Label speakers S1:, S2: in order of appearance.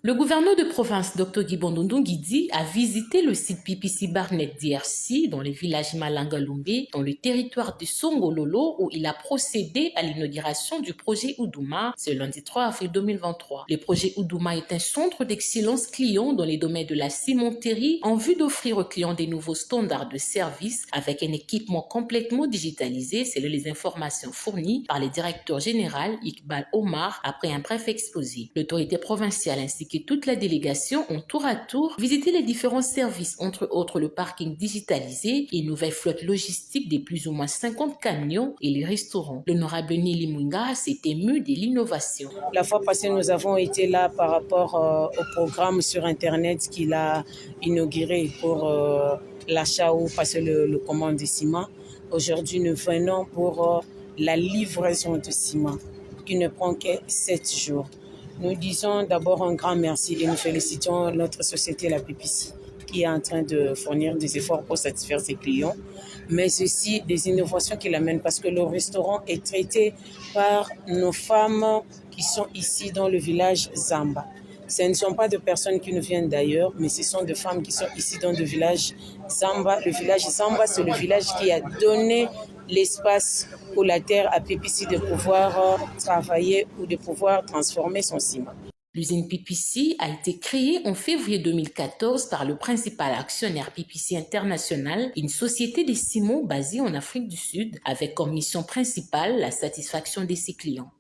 S1: Le gouverneur de province, Dr Guy Bandundu Guidi, a visité le site PPC Barnet DRC dans le village Malangalumbe, dans le territoire de Songololo, où il a procédé à l'inauguration du projet Oudouma ce lundi 3 avril 2023. Le projet Oudouma est un centre d'excellence client dans les domaines de la cimenterie en vue d'offrir aux clients des nouveaux standards de service avec un équipement complètement digitalisé, selon les informations fournies par le directeur général Iqbal Omar après un bref exposé. L'autorité provinciale ainsi que toute la délégation ont tour à tour visité les différents services, entre autres le parking digitalisé et une nouvelle flotte logistique de plus ou moins 50 camions et les restaurants. L'honorable Nili Munga s'est ému de l'innovation.
S2: La fois passée, nous avons été là par rapport au programme sur Internet qu'il a inauguré pour l'achat ou passer le commande de ciment. Aujourd'hui, nous venons pour la livraison de ciment qui ne prend que 7 jours. Nous disons d'abord un grand merci et nous félicitons notre société, la PPC, qui est en train de fournir des efforts pour satisfaire ses clients, mais aussi des innovations qu'il amène parce que le restaurant est traité par nos femmes qui sont ici dans le village Zamba. Ce ne sont pas de personnes qui nous viennent d'ailleurs, mais ce sont des femmes qui sont ici dans le village Zamba. Le village Zamba, c'est le village qui a donné l'espace ou la terre à PPC de pouvoir travailler ou de pouvoir transformer son ciment.
S1: L'usine PPC a été créée en février 2014 par le principal actionnaire PPC International, une société de ciment basée en Afrique du Sud, avec comme mission principale la satisfaction de ses clients.